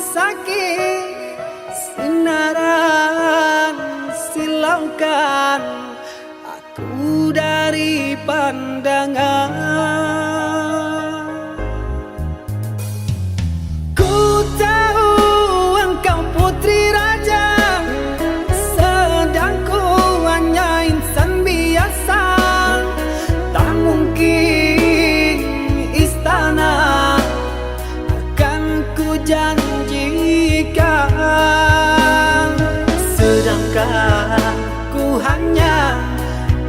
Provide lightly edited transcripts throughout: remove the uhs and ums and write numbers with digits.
sakit, sinaran silaukan aku dari pandangan. Ku tahu engkau putri raja, sedang ku hanya insan biasa. Tak mungkin istana akan ku janjikan, sedangkan ku hanya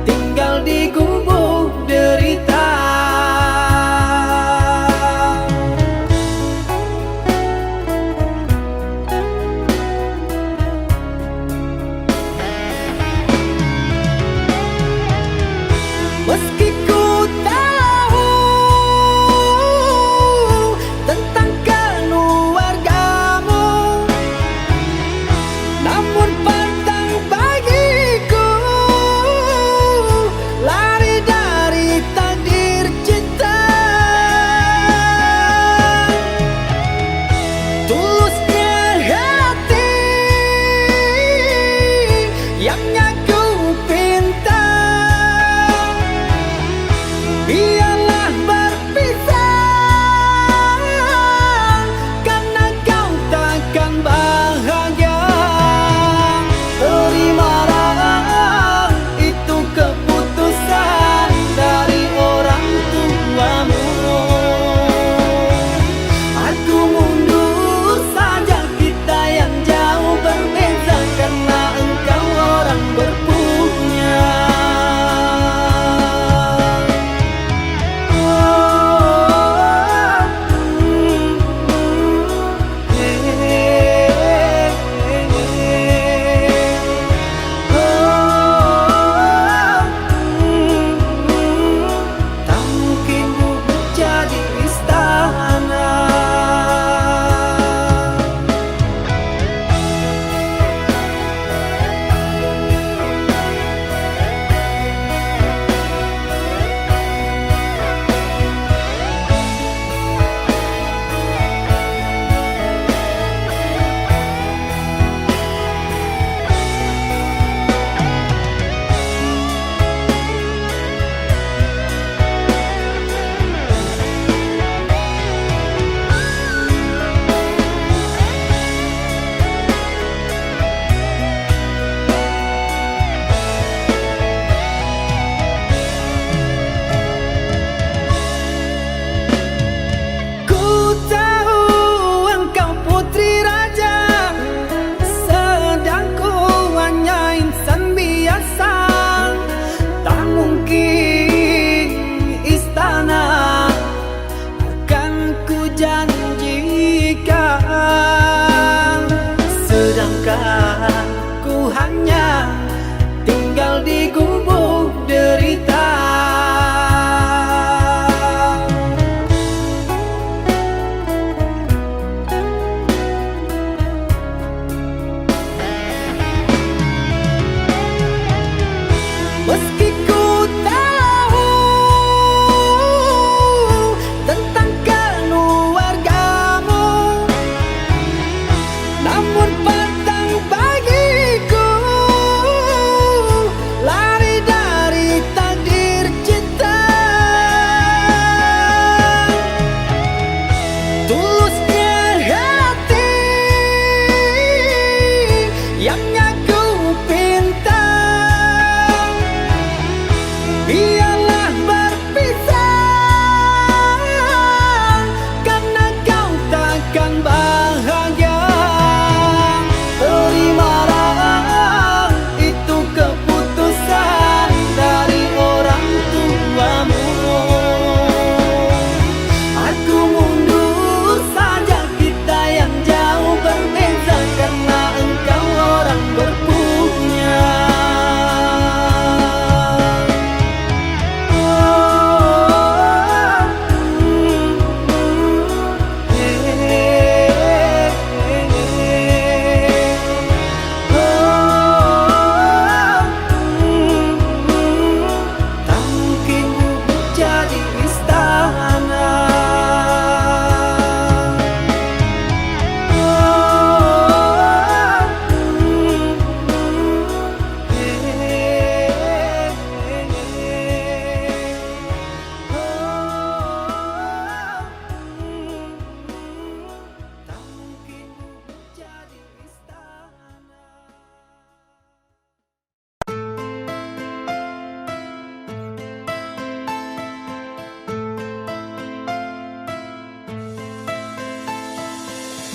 tinggal di gubuk derita. Meski ku tahu tentang keluargamu, namun partang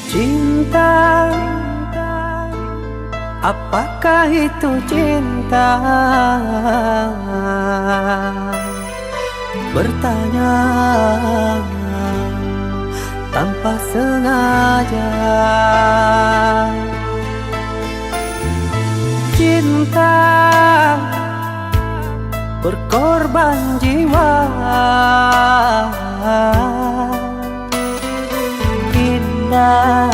Cinta, apakah itu cinta? Bertanya tanpa sengaja. Cinta berkorban jiwa, indah,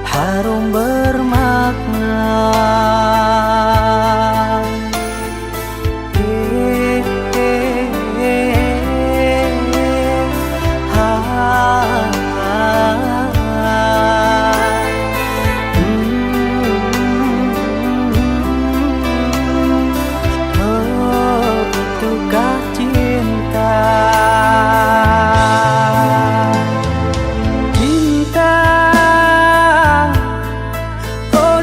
harum bermakna.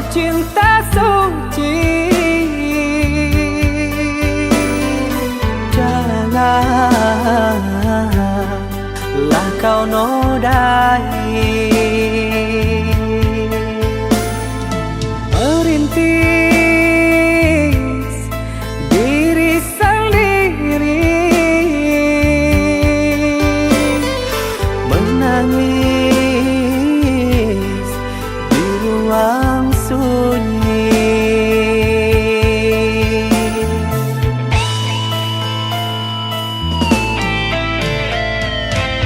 Cinta suci, janganlah kau nodai. Merintis diri sendiri, menangis di ruang sunyi.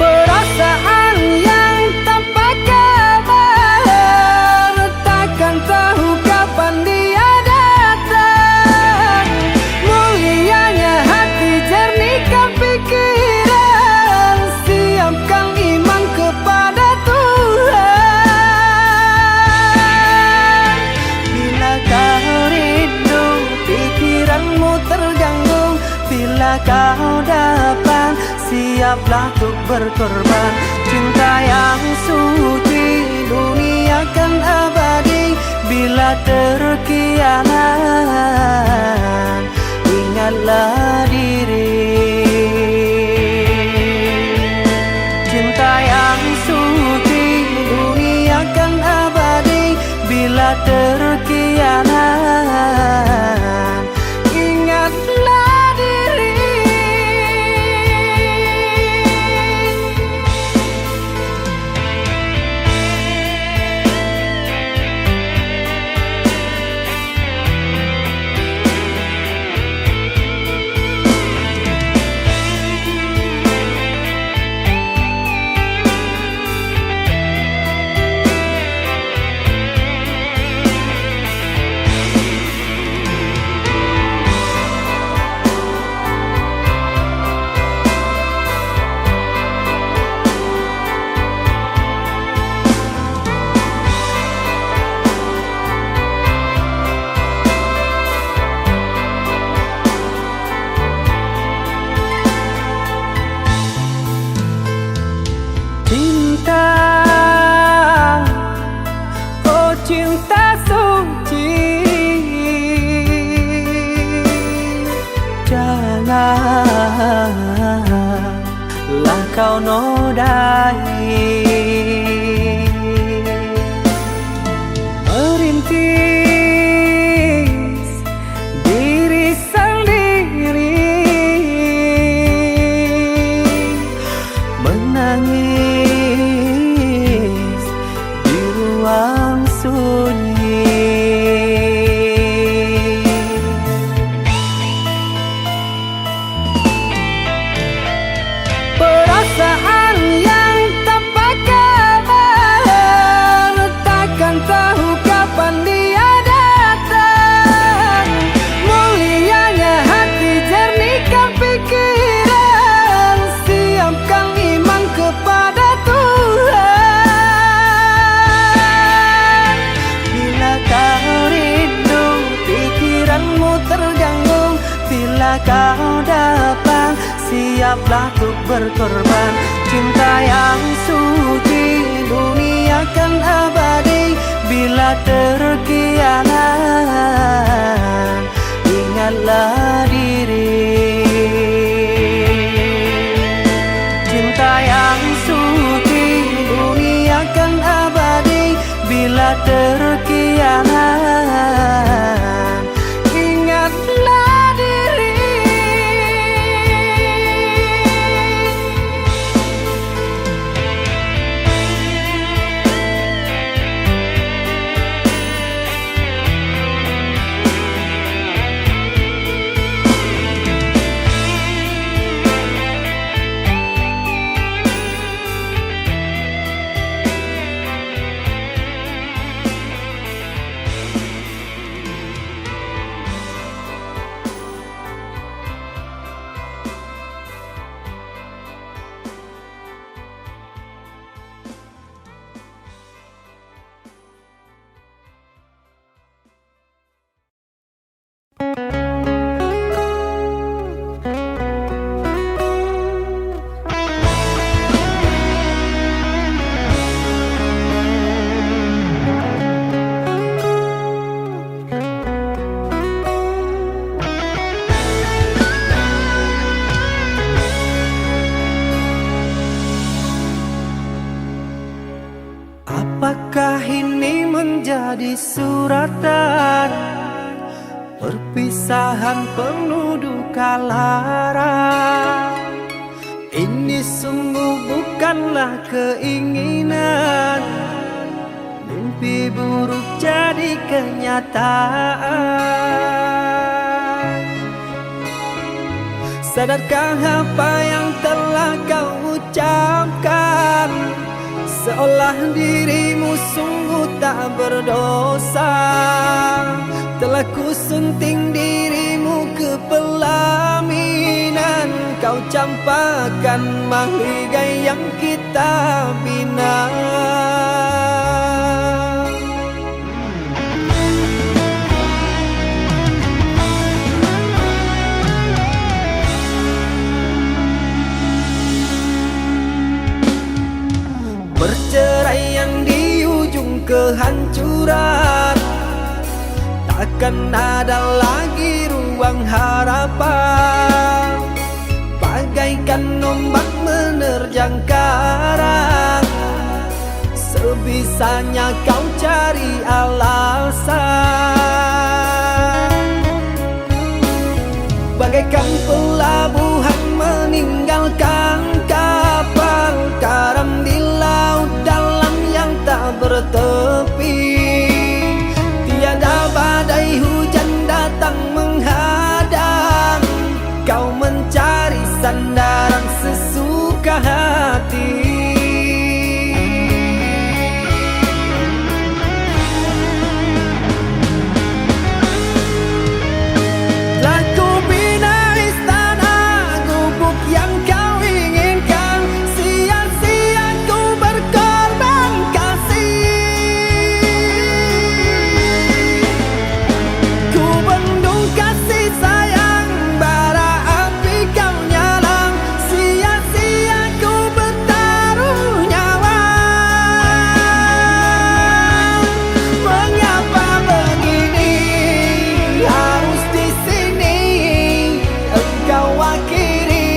Perasaan yang tanpa kabar, takkan tahu kapan dia datang. Mulianya hati, jernihkan pikiran, siapkan iman kepada Tuhan. Bila kau rindu, pikiranmu terganggu, bila kau datang, siaplah untuk berkorban. Cinta yang suci, dunia kan abadi. Bila terkianat, ingatlah diri. Cinta yang suci, dunia kan abadi. Bila terkianat, ingatlah diri. Cinta, oh cinta suci, janganlah kau nodai. Merintis diri sendiri, menangis di ruang sunyi. Perasaan yang tanpa kabar, takkan tahu kapan dia datang. Mulianya hati, jernihkan pikiran, siapkan iman kepada Tuhan. Bila kau rindu, pikiranmu terganggu, bila kau datang, siaplah untuk berkorban. Cinta yang suci, dunia kan abadi. Bila terkianat, ingatlah diri. Cinta yang suci, dunia Apakah ini menjadi suratan? Perpisahan penuh duka lara. Ini sungguh bukanlah keinginan, mimpi buruk jadi kenyataan. Sadarkah apa yang telah kau ucapkan? Seolah dirimu sungguh tak berdosa. Telah kusunting dirimu ke pelaminan, kau campakkan mahligai yang kita bina. Perceraian di ujung kehancuran, takkan ada lagi ruang harapan. Bagaikan ombak menerjang karang, sebisanya kau cari alasan. Bagaikan pelabuhan meninggalkan kapal karam di laut dalam yang tak bertepi. Tiada badai hujan datang menghadang, kau mencari sandaran sesuka hati. Telah ku bina istana gubuk yang kau inginkan, sia-sia ku berkorban kasih. Ku bendung kasih sayang, bara api kau nyalang, sia-sia ku bertaruh nyawa. Mengapa begini harus di sini engkau akhiri?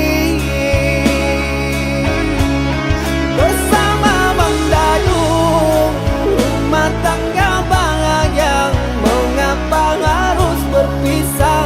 Bersama mendayung rumah tangga bahagia, mengapa harus berpisah?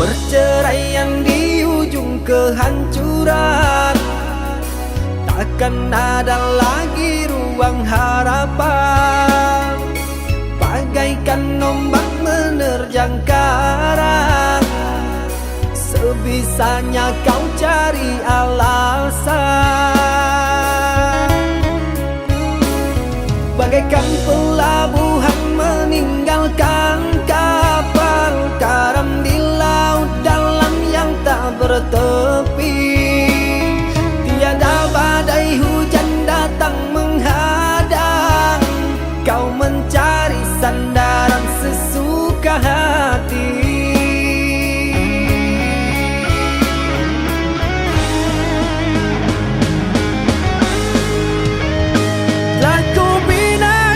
Perceraian di ujung kehancuran, takkan ada lagi ruang harapan. Bagaikan ombak menerjang karang, sebisanya kau cari alasan. Bagaikan pelabuhan meninggalkan kapal karam di laut dalam yang tak bertepi. Tiada badai hujan datang menghadang, kau mencari sandaran sesuka hati. Telah ku bina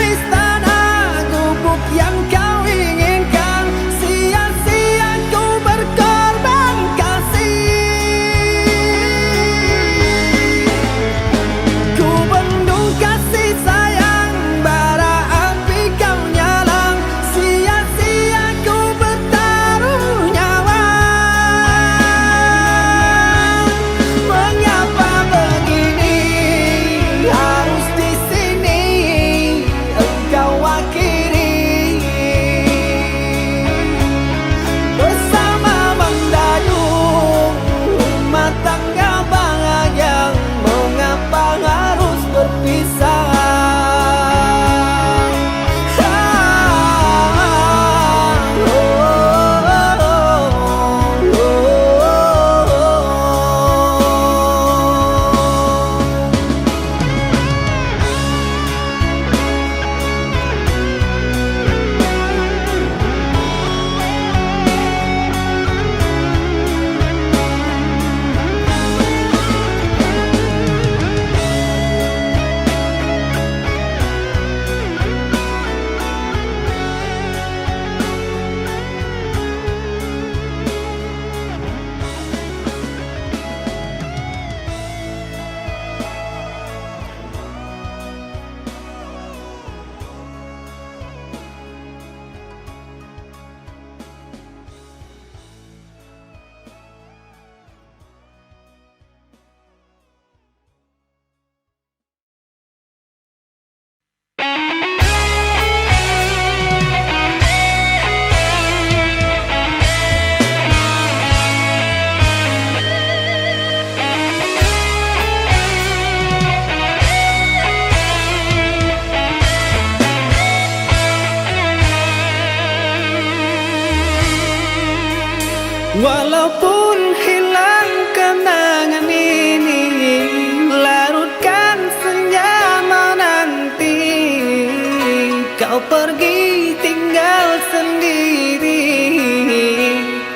kau pergi tinggal sendiri,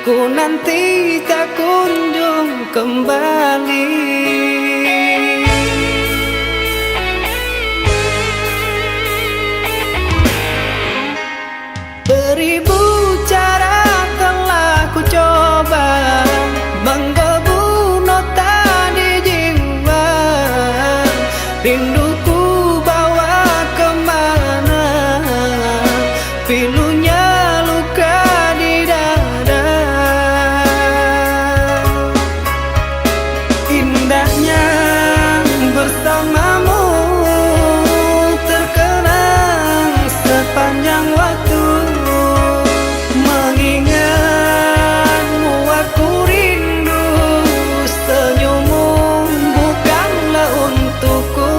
ku nanti tak kunjung kembali. Beribu cara telah ku coba menggebu nota di jiwa, rinduku bawa kemana, pilunya luka di dada. Indahnya bersamamu terkenang sepanjang waktu, mengingatmu aku rindu, senyummu bukanlah untukku.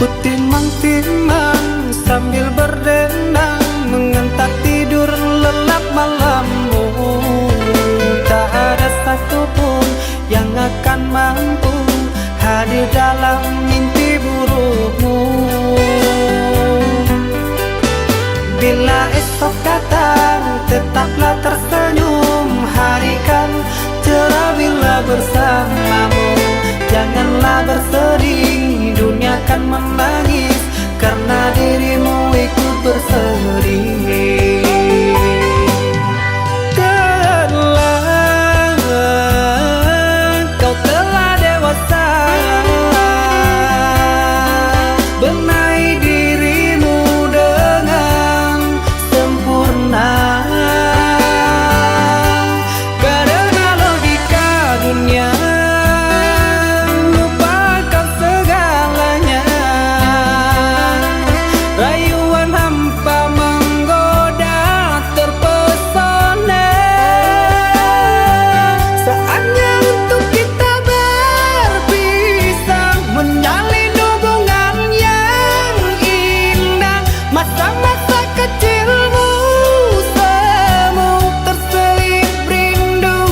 Timang-timang sambil berdendang, mengentak tidur lelap malammu. Tak ada satupun yang akan mampu hadir dalam mimpi burukmu. Bila esok datang, tetaplah tersenyum. Hari kan cerah bila bersamamu. Janganlah bersedih, dunia kan menangis karena dirimu ikut bersedih. Kau telah dewasa, benahi dirimu dengan sempurna. Karena logika dunia rayuan hampa menggoda terpesona. Saatnya untuk kita berpisah, menjalin hubungan yang indah. Masa-masa kecilmu semu terselip rindu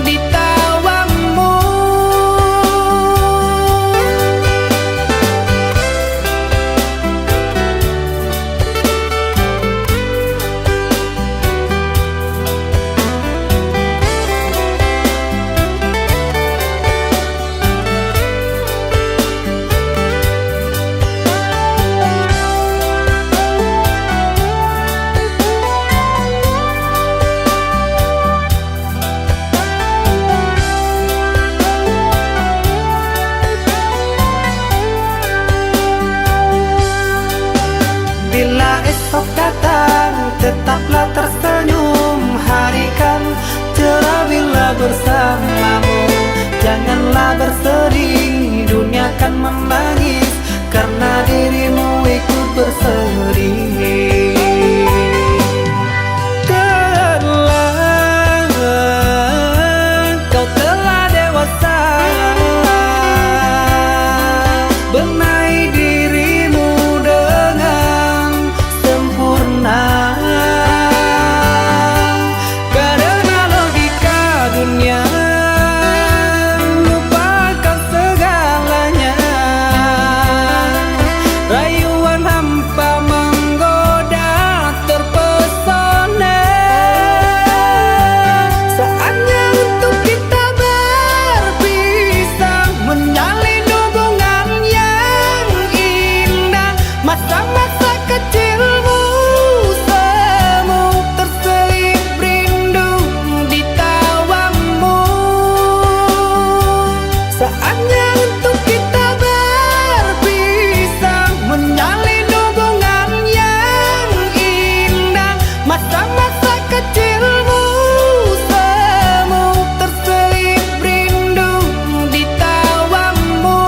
di tawamu. Bila esok datang, tetaplah tersenyum. Hari kan cerah bila bersamamu. Janganlah bersedih, dunia kan menangis karena dirimu ikut bersedih. Kau telah dewasa, benahi dirimu dengan sempurna. Karena logika dunia lupakan segalanya. Rayuan hampa menggoda terpesona. Saatnya untuk kita berpisah, menjalin hubungan yang indah. Masa-masa kecilmu semu terselip rindu di tawamu. Saatnya untuk kita berpisah, menjalin hubungan yang indah. Masa-masa kecilmu semu terselip rindu di tawamu.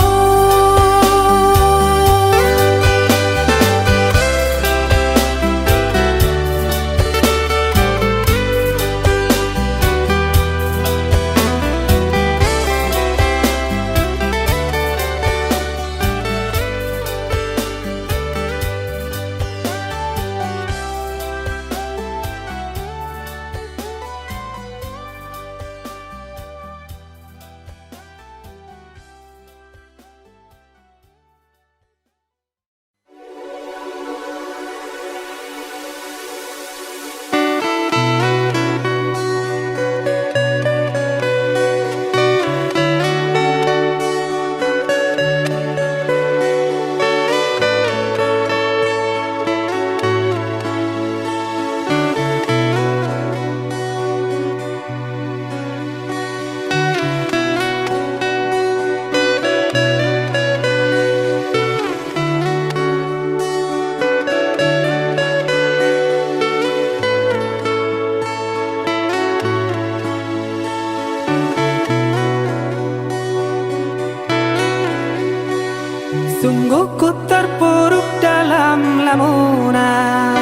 Sungguh ku terpuruk dalam lamunan,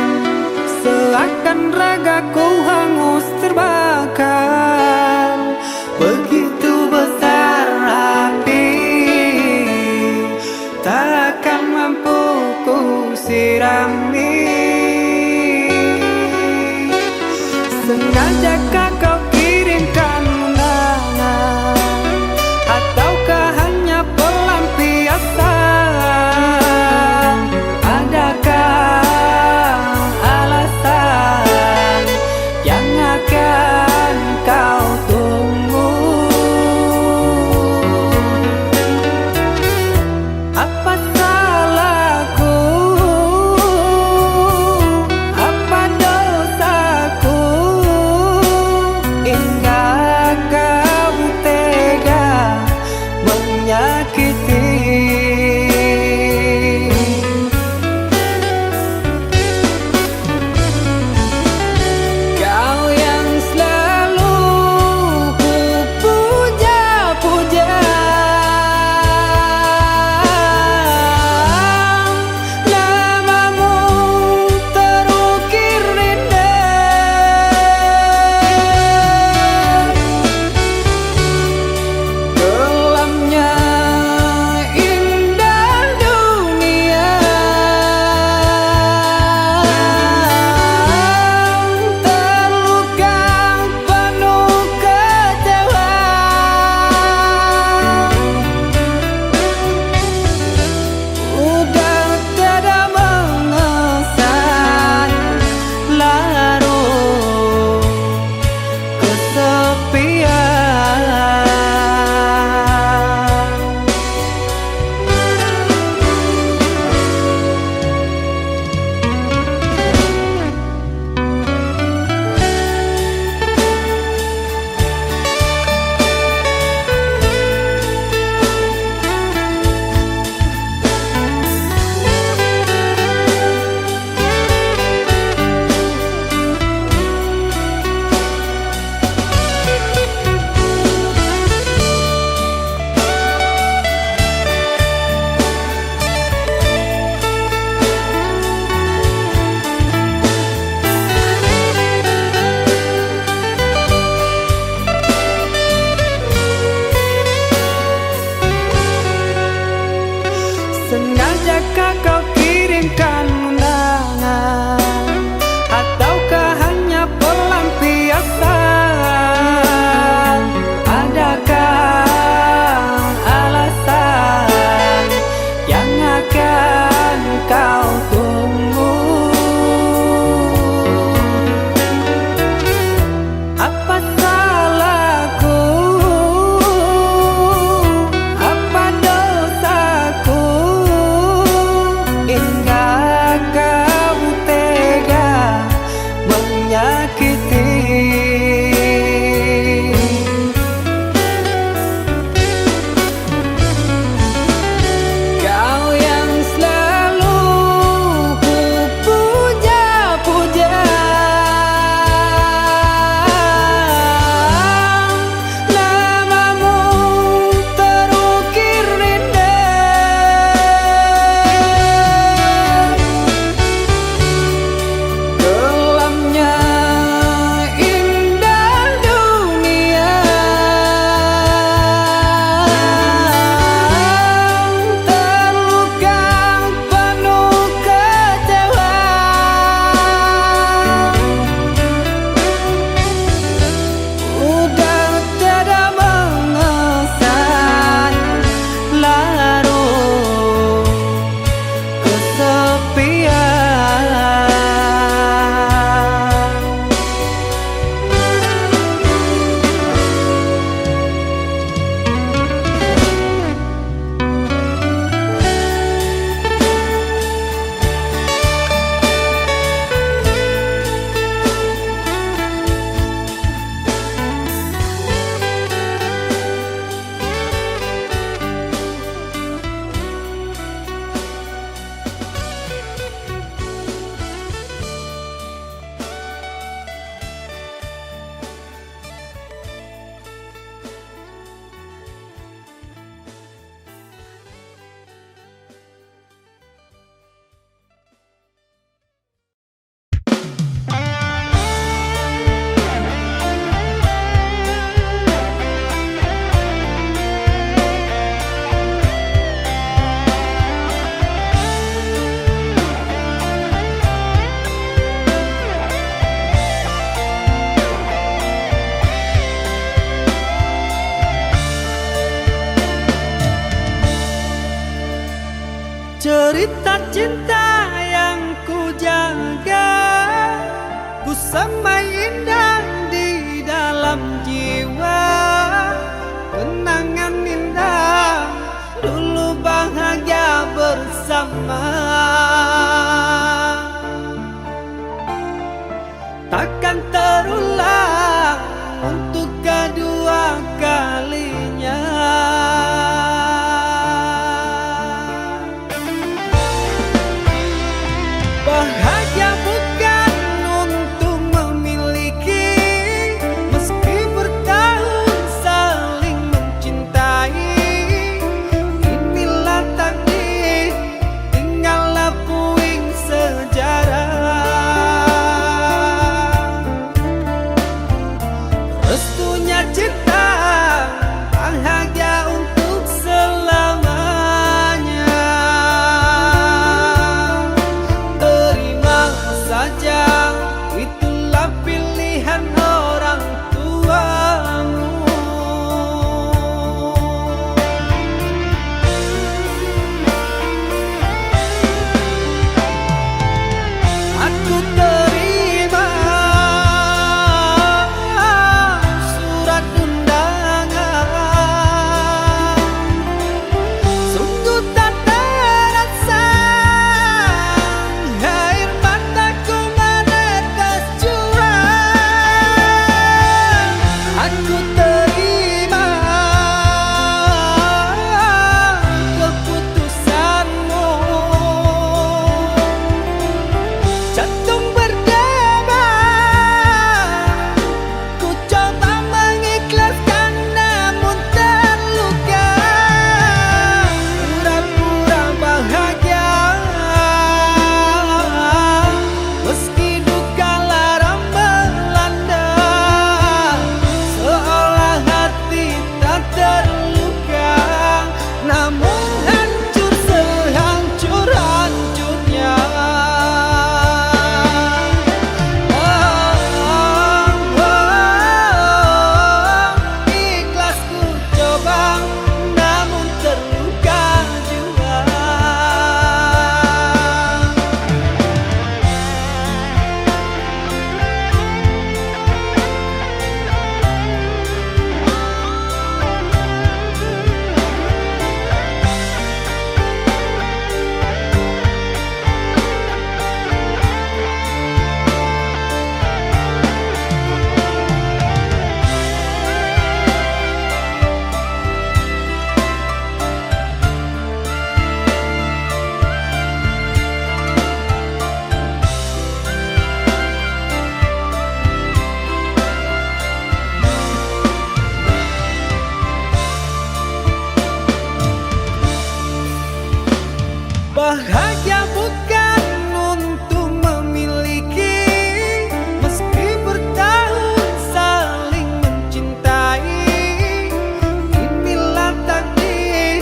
seakan ragaku hangus terbakar. Begitu besar api, takkan mampu ku sirami. Sengajakah kau kirimkan undangan, ataukah hanya pelampiasan? Adakah alasan yang akan kau tunggu? Apa salahku? Apa dosaku? Hingga kau tega menyakiti. Kau yang selalu ku puja-puja, namamu terukir indah. Kelamnya indah dunia, terluka penuh kecewa. Udah tiada mengesan, larut kesepian. Sengajakah kau kirimkan undangan, ataukah hanya pelampiasan? Adakah alasan yang akan kau tunggu? Apa salahku? Apa dosaku? Hingga cerita cinta yang ku jaga, ku semai indah di dalam jiwa. Kenangan indah dulu bahagia bersama, takkan terulang untuk kedua kalinya. Bahagia bukan untuk memiliki, meski bertahun saling mencintai. Inilah takdir, tinggallah puing sejarah. Restunya cinta, bahagia untuk selamanya. Terima saja, itulah pilihan orang tuamu. Aku terima surat undangan, sungguh tak terasa air mataku menetes curang. Aku terima keputusanmu, jantung berdebar, ku coba mengikhlaskan namun terluka. Pura-pura bahagia, meski duka lara melanda, seolah hati tak terluka, namun hancur sehancur-hancurnya. Ikhlas ku coba, namun terluka juga. Bahagia bukan untuk memiliki, meski bertahun saling mencintai. Inilah takdir,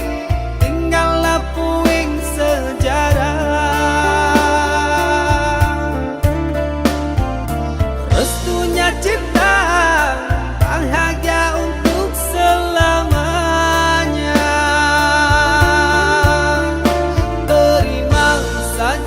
tinggallah puing sejarah. Restunya cinta, bahagia untuk selamanya. Terima saja,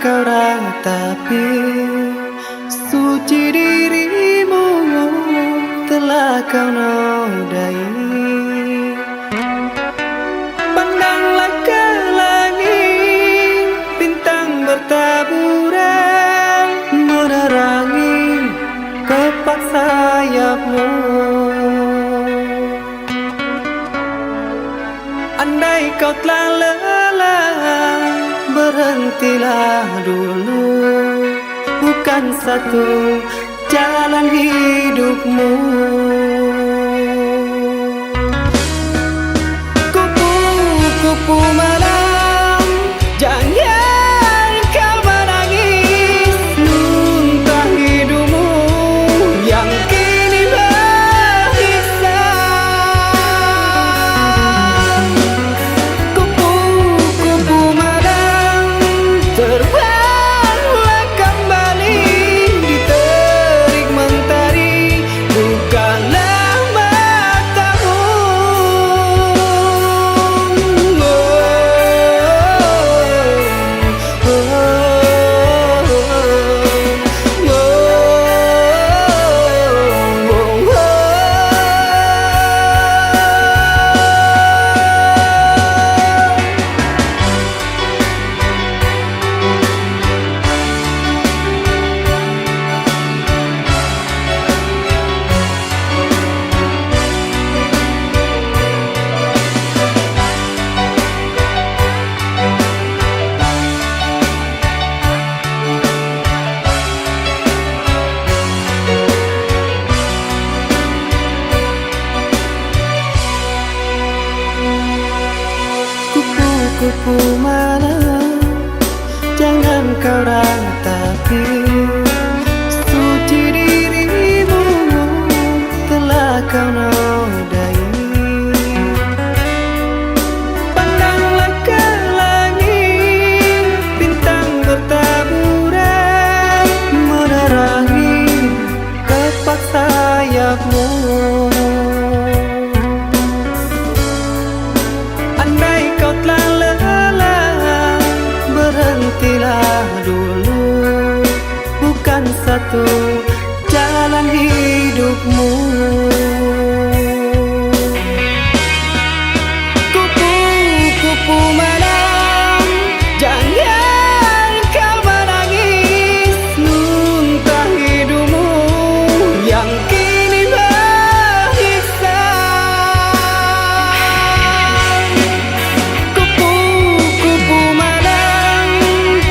kau ratapi, suci dirimu telah kau nodai. Pandanglah ke langit, bintang bertaburan menerangi kepak sayapmu. Andai kau telah lelah, berhentilah dulu. Bukan satu jalan hidupmu. Kupu-kupu malam, jangan kau menangis. Muntah hidupmu yang kini berhisap. Kupu-kupu malam, terbanglah kembali, diterik mentari, bukanlah matamu. Kupu-kupu malam, jangan kau ratapi, suci dirimu telah kau nodai. Pandanglah ke langit, bintang bertaburan menerangi kepak sayapmu. Andai kau telah lelah, berhentilah dulu. Bukan satu jalan hidupmu. Kupu-kupu malam, jangan kau menangis. Muntah hidupmu yang kini berhisap. Kupu-kupu malam,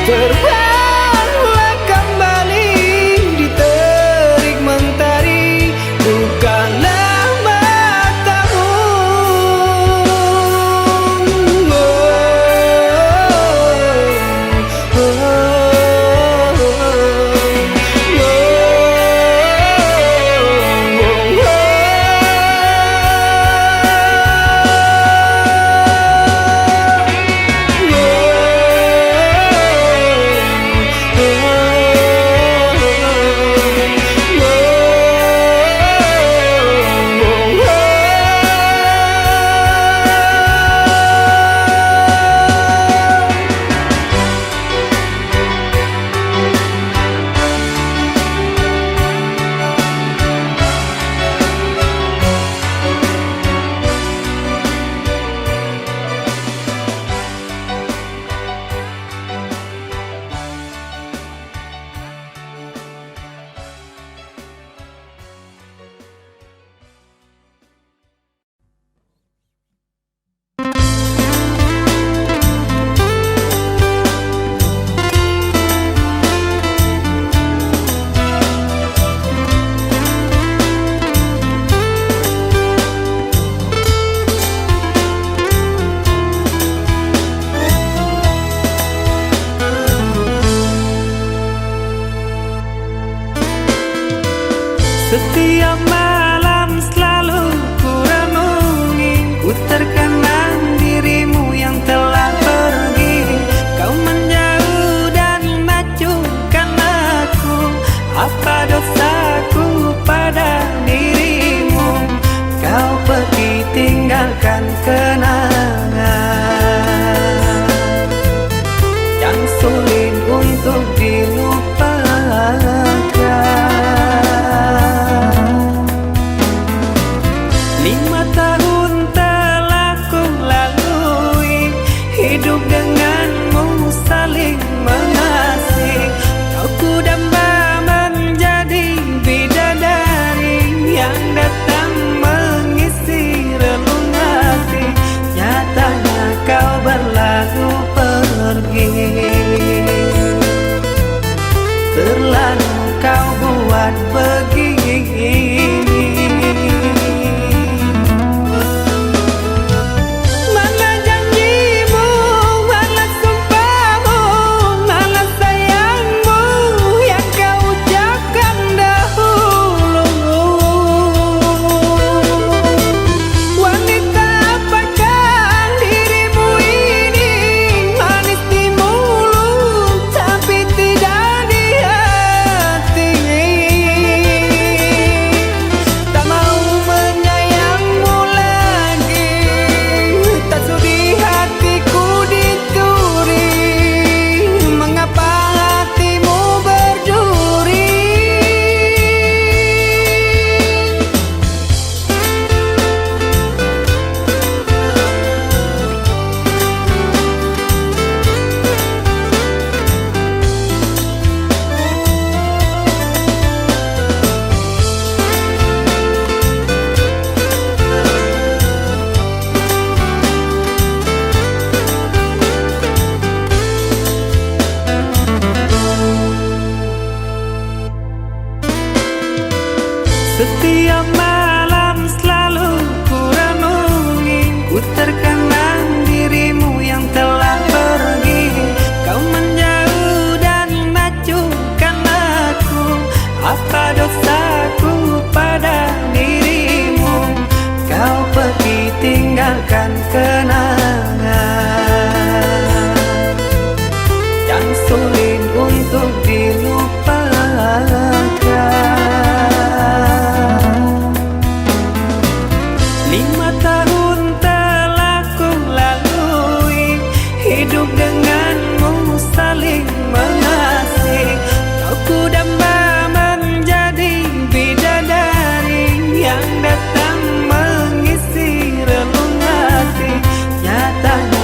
terbanglah kembali, diterik mentari, bukanlah matamu. Setiap malam selalu ku renungi, ku terkenang dirimu yang telah pergi. Kau menjauh dan majukan aku, apa dosaku pada dirimu? Kau pergi tinggalkan kenangan yang sulit untuk selalu kau buat begini. Setiap malam selalu ku renungi, ku terkenang dirimu yang telah pergi. Kau menjauh dan acuhkan aku, apa dosaku pada dirimu? Kau pergi tinggalkan kenangan yang sulit untuk dilupakan. 5 tahun telah ku lalui, hidup denganmu saling mengasihi. Kau ku damba menjadi bidadari yang datang mengisi relung hati. Nyatanya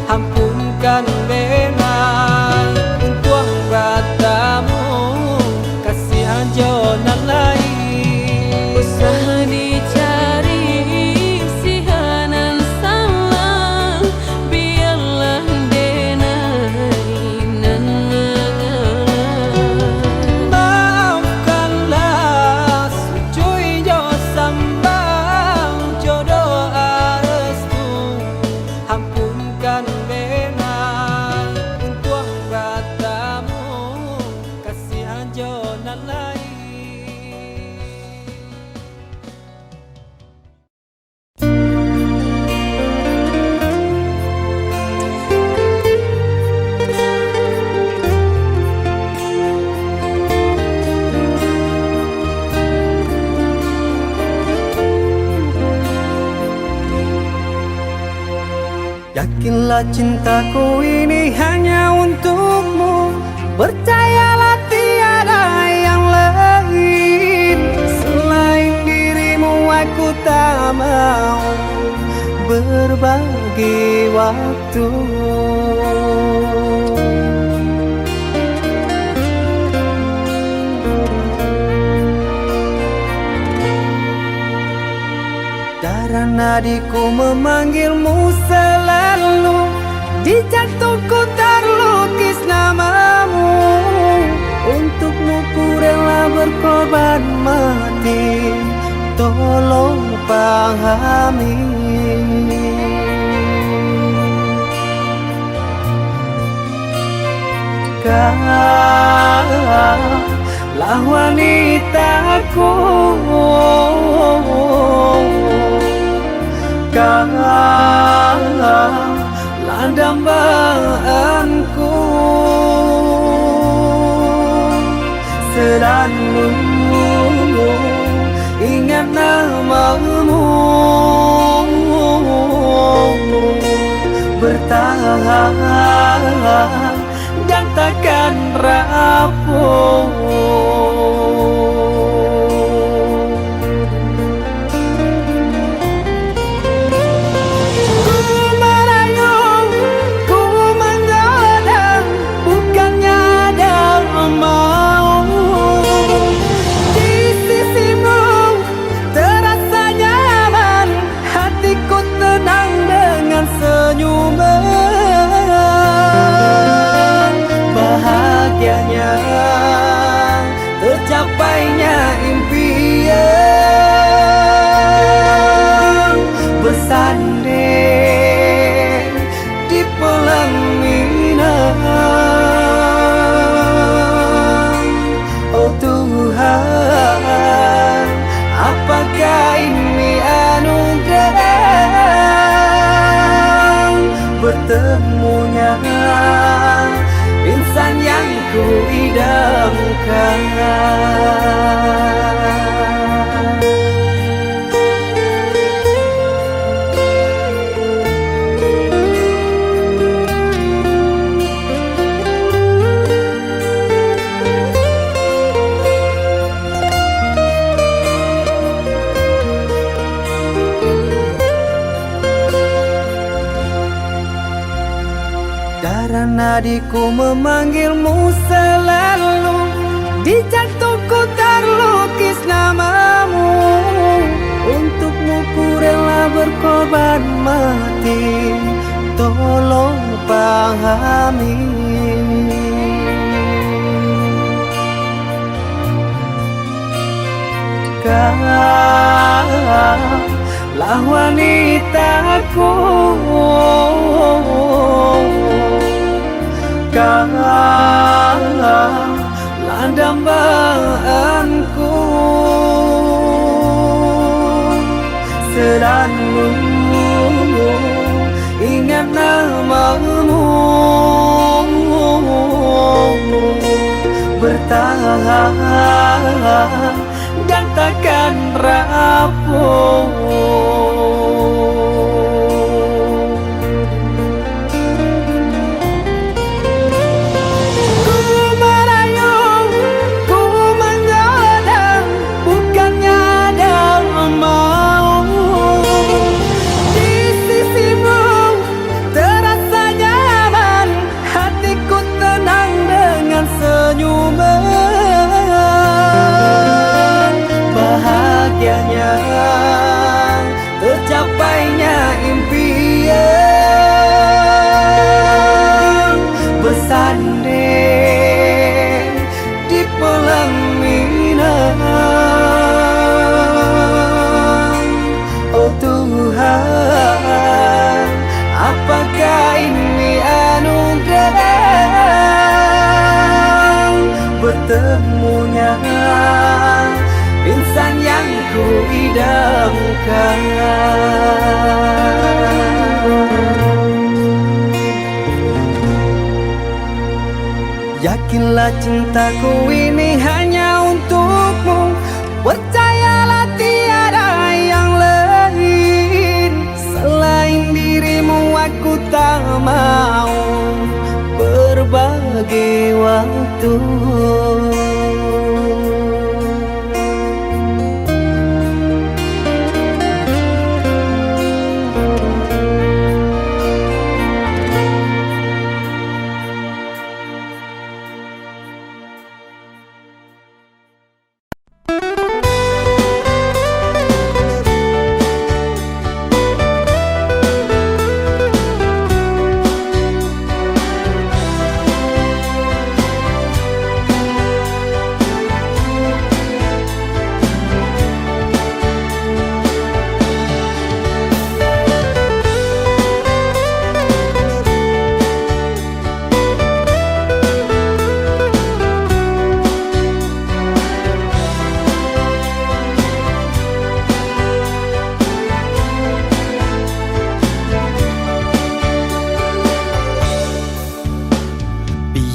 ampunkan benang tuang batamu kasih anjonan lain. Usaha dicari sihanan salah biarlah denainan. Maafkanlah sucuy jo sambang jodoh restu ampunkan benang tuang batamu kasih anjonan lain. Yakinlah cintaku ini hanya untukmu, percayalah tiada yang lain. Selain dirimu aku tak mau berbagi waktu. Darah nadiku memanggilmu selalu, di jantungku terlukis namamu. Untukmu ku rela berkorban mati, tolong pahami. Kaulah wanitaku, kaulah dambaanku. Selalu ingat namamu, bertahan dan takkan rapuh. Bahagianya tercapainya impian, bersanding di pelaminan. Oh Tuhan, apakah ini anugerah bertemunya insan yang ku idamkan. Darah nadiku memanggilmu selalu, di jantungku terlukis namamu. Untukmu ku rela berkorban mati, tolong pahami. Kaulah wanitaku, kaulah dambaanku. Selalu ingat namamu, bertahan dan takkan rapuh. Terasanya bertemunya insan yang ku idamkan. Yakinlah cintaku ini hanya untukmu, percayalah tiada yang lain. Selain dirimu aku tak mau berbagi waktu.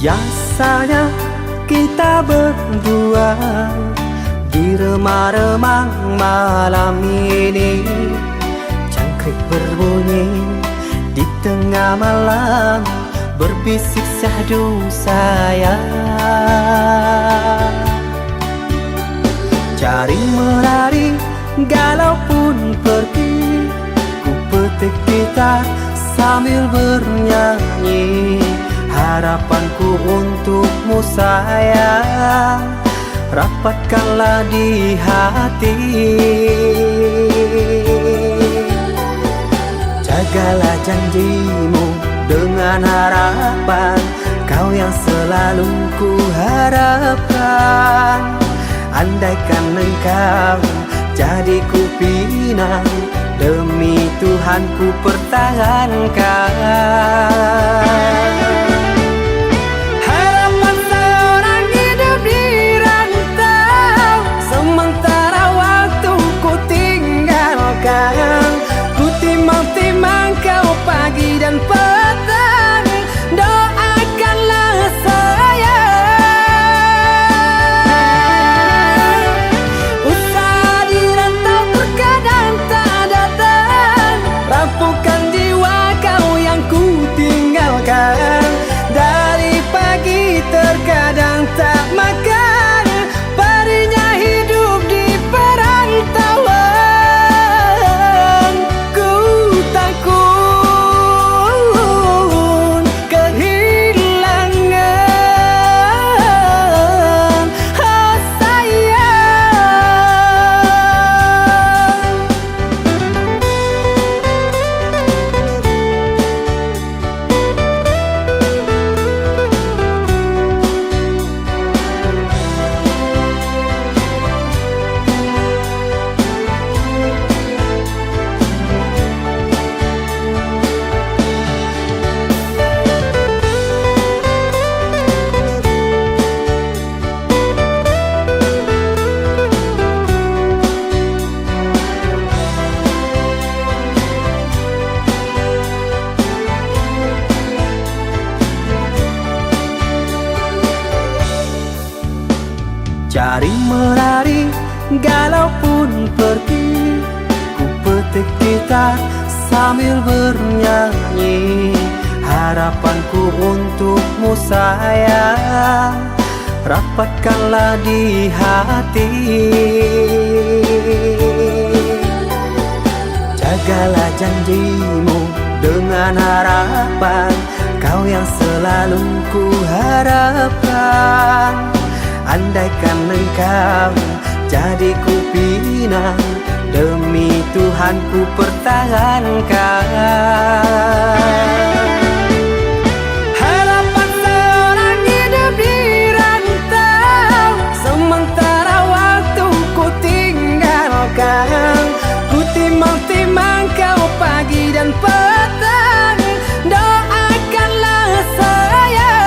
Biasanya kita berdua di remang-remang malam ini, jangkrik berbunyi di tengah malam, berbisik syahdu sayang. Cari menari galau pun pergi, ku petik gitar sambil bernyanyi. Harapanku untukmu sayang, rapatkanlah di hati. Jagalah janjimu dengan harapan, kau yang selalu ku harapkan. Andaikan engkau jadi ku pinang, demi Tuhan ku pertahankan. Ku timang-timang kau pagi dan petang, doakanlah sayang. Usaha dirantau terkadang tak datang, rapuhkan jiwa kau yang ku tinggalkan. Dari pagi terkadang tak makan, perihnya hidup di perantauan. Cari menari galau pun pergi, ku petik gitar sambil bernyanyi. Harapanku untukmu sayang, rapatkanlah di hati. Jagalah janjimu dengan harapan, kau yang selalu ku harapkan. Andaikan engkau jadi ku pinang, demi Tuhan ku pertahankan. Harapan seorang hidup di rantau, sementara waktu ku tinggalkan. Ku timang-timang kau pagi dan petang, doakanlah sayang.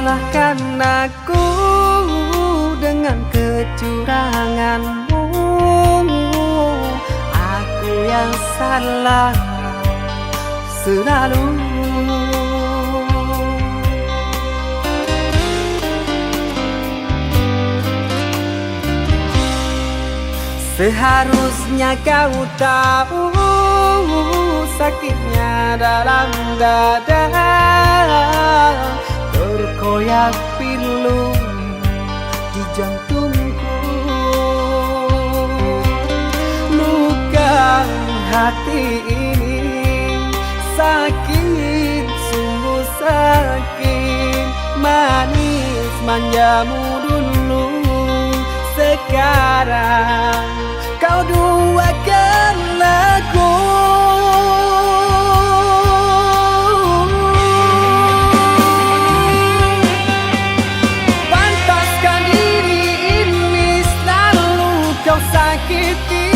salahkan aku dengan kecuranganmu. Aku yang salah selalu. Seharusnya kau tahu sakitnya dalam dada, terkoyak pilu di jantungku. Luka hati ini sakit, sungguh sakit. Manis manjamu dulu, sekarang kau duakan aku. Pantaskah diri ini selalu kau sakiti?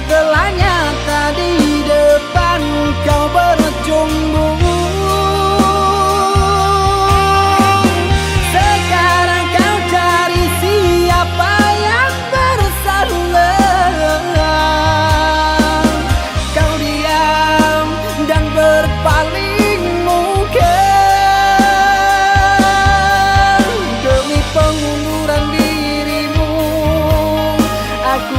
Telahnya tadi depan kau berjumbu.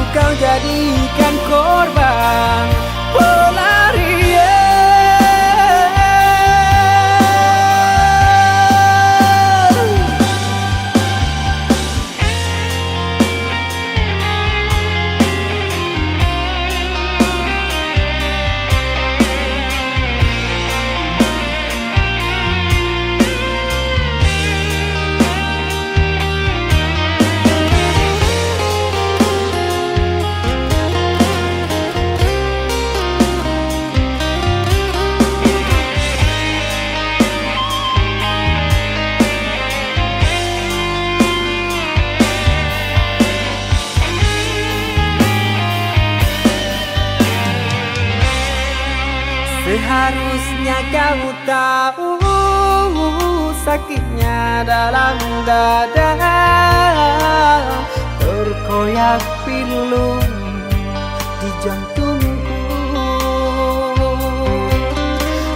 Kau jadikan korban pelarian. Seharusnya kau tahu sakitnya dalam dada, terkoyak pilu di jantungku.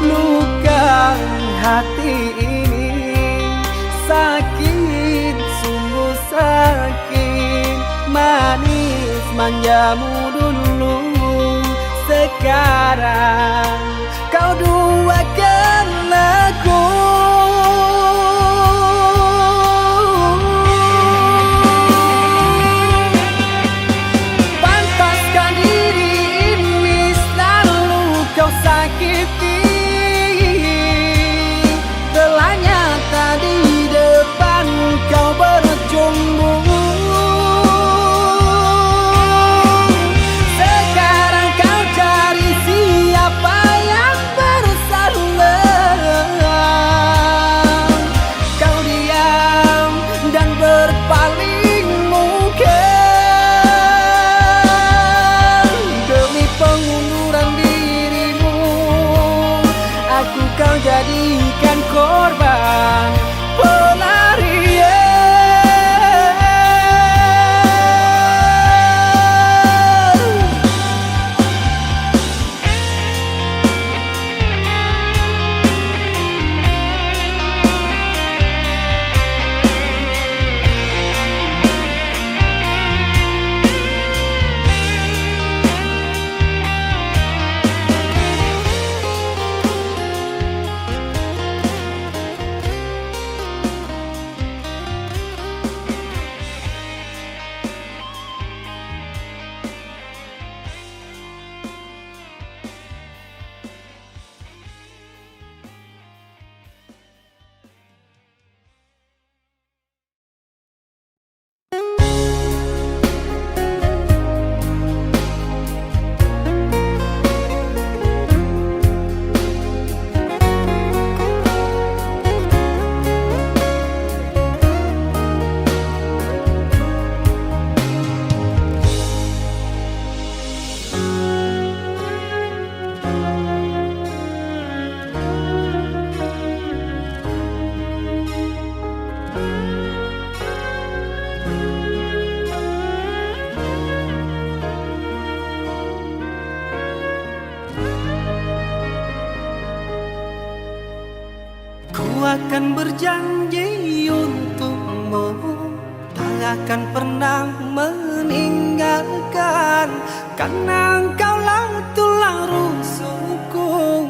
Luka hati ini sakit, sungguh sakit. Manis manjamu dulu, sekarang kau duakan aku. Pantaskah diri ini selalu kau sakiti? Telahnya tadi depan kau berjumbu. Kau jadikan korban pelarian. akan berjanji untukmu, tak akan pernah meninggalkan, karena engkaulah tulang rusukku,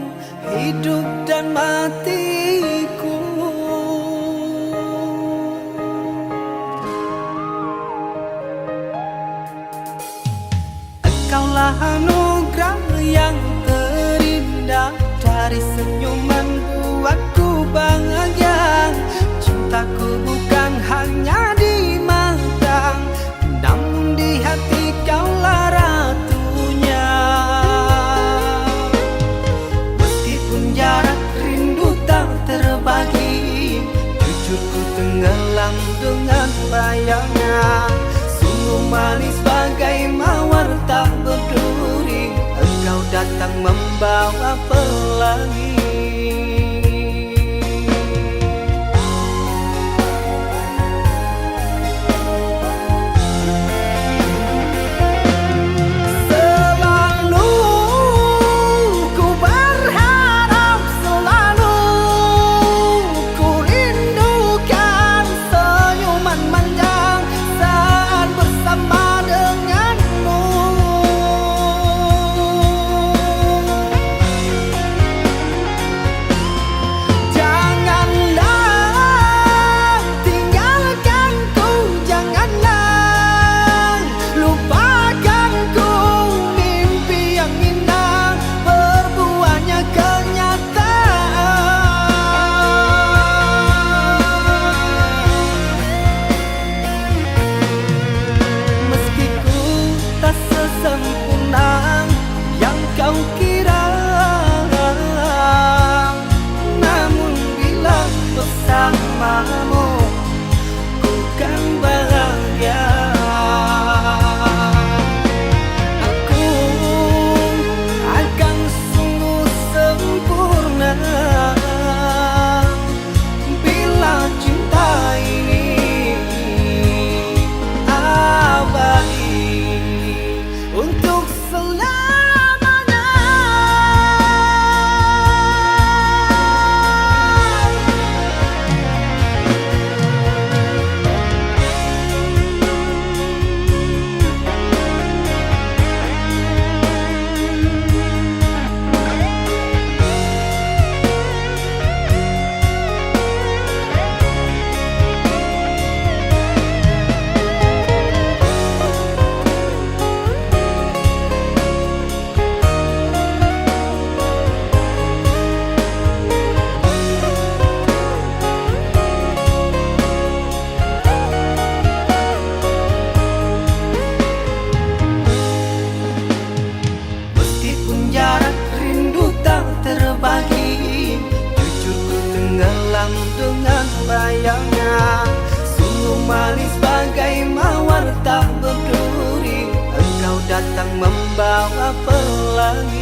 hidup dan matiku. Engkaulah anugerah yang terindah, dari senyuman buatku bahagia. Cintaku bukan hanya di mata, namun di hati kaulah ratunya. Meskipun jarak rindu tak terbagi, jujur ku tenggelam dengan bayangnya. Sungguh manis bagai mawar tak berduri, engkau datang membawa pelangi. Selalu ku berharap, selalu ku rindukan senyuman manja saat bersama denganmu. Janganlah tinggalkanku, janganlah lupakanku, mimpi yang indah berbuahnya kenyataan. Meski ku tak sesempurna yang kau kira, namun bila bersamamu ku kan bahagia. Aku akan sungguh sempurna bila cinta ini abadi untuk selamanya. Meskipun jarak rindu tak terbagi, jujur ku tenggelam dengan bayangnya. Sungguh manis bagai mawar tak berduri, engkau datang membawa pelangi.